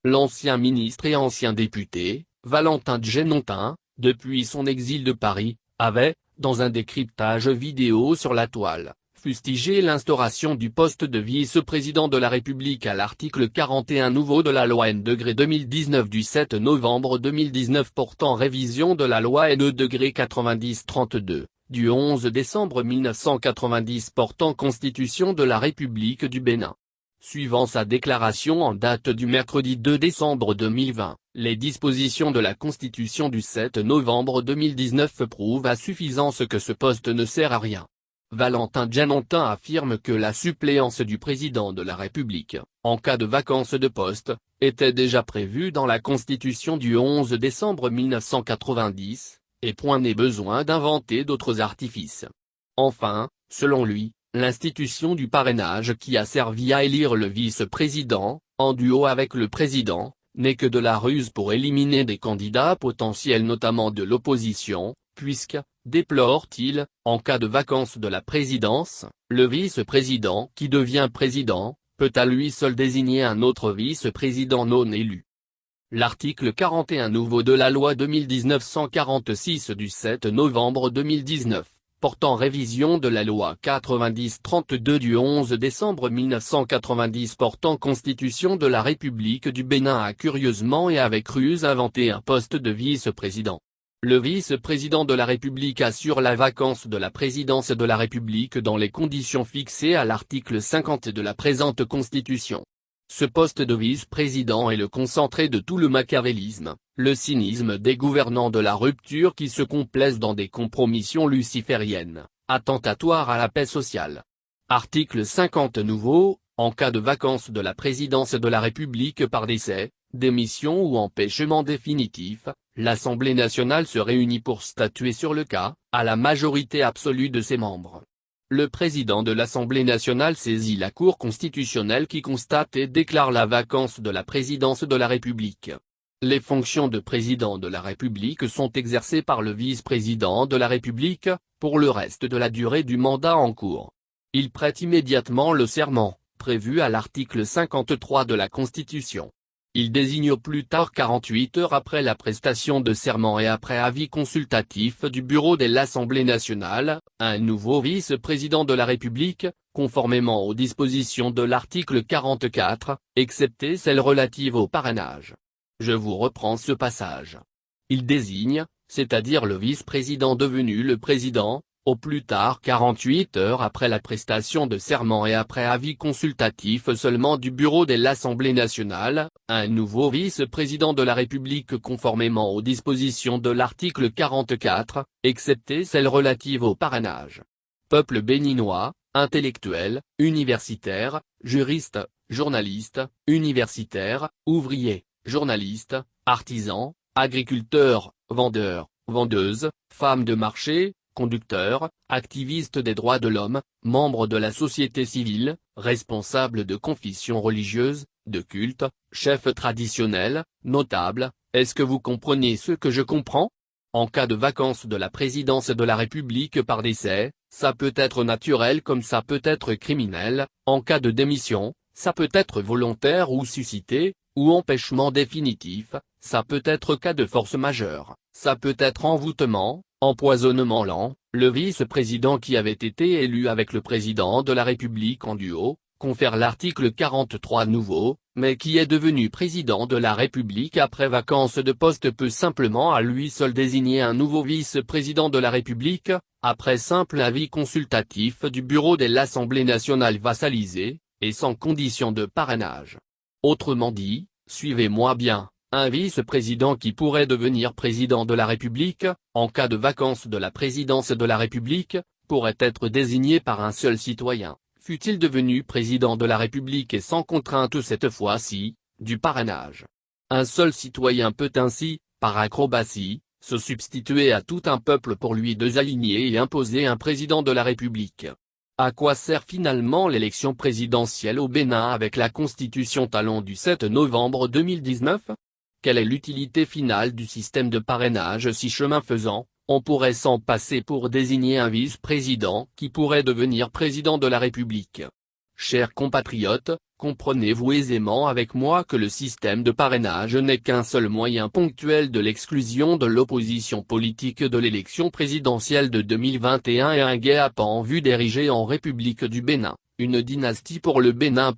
L'ancien ministre et ancien député, Valentin Djenontin, depuis son exil de Paris, avait, dans un décryptage vidéo sur la toile, fustigé l'instauration du poste de vice-président de la République à l'article 41 nouveau de la loi N-2019 du 7 novembre 2019 portant révision de la loi N-90-32, du 11 décembre 1990 portant Constitution de la République du Bénin. Suivant sa déclaration en date du mercredi 2 décembre 2020, les dispositions de la Constitution du 7 novembre 2019 prouvent à suffisance que ce poste ne sert à rien. Valentin Djenontin affirme que la suppléance du président de la République, en cas de vacance de poste, était déjà prévue dans la Constitution du 11 décembre 1990, et point n'est besoin d'inventer d'autres artifices. Enfin, selon lui, l'institution du parrainage qui a servi à élire le vice-président, en duo avec le président, n'est que de la ruse pour éliminer des candidats potentiels notamment de l'opposition, puisque, déplore-t-il, en cas de vacance de la présidence, le vice-président qui devient président, peut à lui seul désigner un autre vice-président non élu. L'article 41 nouveau de la loi 2019-146 du 7 novembre 2019, portant révision de la loi 90-32 du 11 décembre 1990 portant Constitution de la République du Bénin a curieusement et avec ruse inventé un poste de vice-président. Le vice-président de la République assure la vacance de la présidence de la République dans les conditions fixées à l'article 50 de la présente Constitution. Ce poste de vice-président est le concentré de tout le machiavélisme, le cynisme des gouvernants de la rupture qui se complaisent dans des compromissions lucifériennes, attentatoires à la paix sociale. Article 50 nouveau, en cas de vacance de la présidence de la République par décès, démission ou empêchement définitif, l'Assemblée nationale se réunit pour statuer sur le cas, à la majorité absolue de ses membres. Le président de l'Assemblée nationale saisit la Cour constitutionnelle qui constate et déclare la vacance de la présidence de la République. Les fonctions de président de la République sont exercées par le vice-président de la République, pour le reste de la durée du mandat en cours. Il prête immédiatement le serment, prévu à l'article 53 de la Constitution. Il désigne au plus tard 48 heures après la prestation de serment et après avis consultatif du bureau de l'Assemblée nationale, un nouveau vice-président de la République, conformément aux dispositions de l'article 44, excepté celles relatives au parrainage. Je vous reprends ce passage. Il désigne, c'est-à-dire le vice-président devenu le président, au plus tard 48 heures après la prestation de serment et après avis consultatif seulement du bureau de l'Assemblée nationale, un nouveau vice-président de la République conformément aux dispositions de l'article 44, excepté celles relatives au parrainage. Peuple béninois, intellectuels, universitaires, juristes, journalistes, universitaires, ouvriers, journalistes, artisans, agriculteurs, vendeurs, vendeuses, femmes de marché, conducteurs, activistes des droits de l'homme, membres de la société civile, responsables de confessions religieuses, de culte, chefs traditionnels, notables, est-ce que vous comprenez ce que je comprends? En cas de vacance de la présidence de la République par décès, ça peut être naturel comme ça peut être criminel, en cas de démission, ça peut être volontaire ou suscité, ou empêchement définitif, ça peut être cas de force majeure, ça peut être envoûtement, empoisonnement lent. Le vice-président qui avait été élu avec le président de la République en duo, confère l'article 43 nouveau, mais qui est devenu président de la République après vacance de poste peut simplement à lui seul désigner un nouveau vice-président de la République, après simple avis consultatif du bureau de l'Assemblée nationale vassalisée, et sans condition de parrainage. Autrement dit, suivez-moi bien. Un vice-président qui pourrait devenir président de la République, en cas de vacance de la présidence de la République, pourrait être désigné par un seul citoyen, fût-il devenu président de la République et sans contrainte cette fois-ci, du parrainage. Un seul citoyen peut ainsi, par acrobatie, se substituer à tout un peuple pour lui désigner et imposer un président de la République. À quoi sert finalement l'élection présidentielle au Bénin avec la constitution talon du 7 novembre 2019 ? Quelle est l'utilité finale du système de parrainage si chemin faisant, on pourrait s'en passer pour désigner un vice-président qui pourrait devenir président de la République? Chers compatriotes, comprenez-vous aisément avec moi que le système de parrainage n'est qu'un seul moyen ponctuel de l'exclusion de l'opposition politique de l'élection présidentielle de 2021 et un guet-apens en vue d'ériger en République du Bénin, une dynastie pour le Bénin.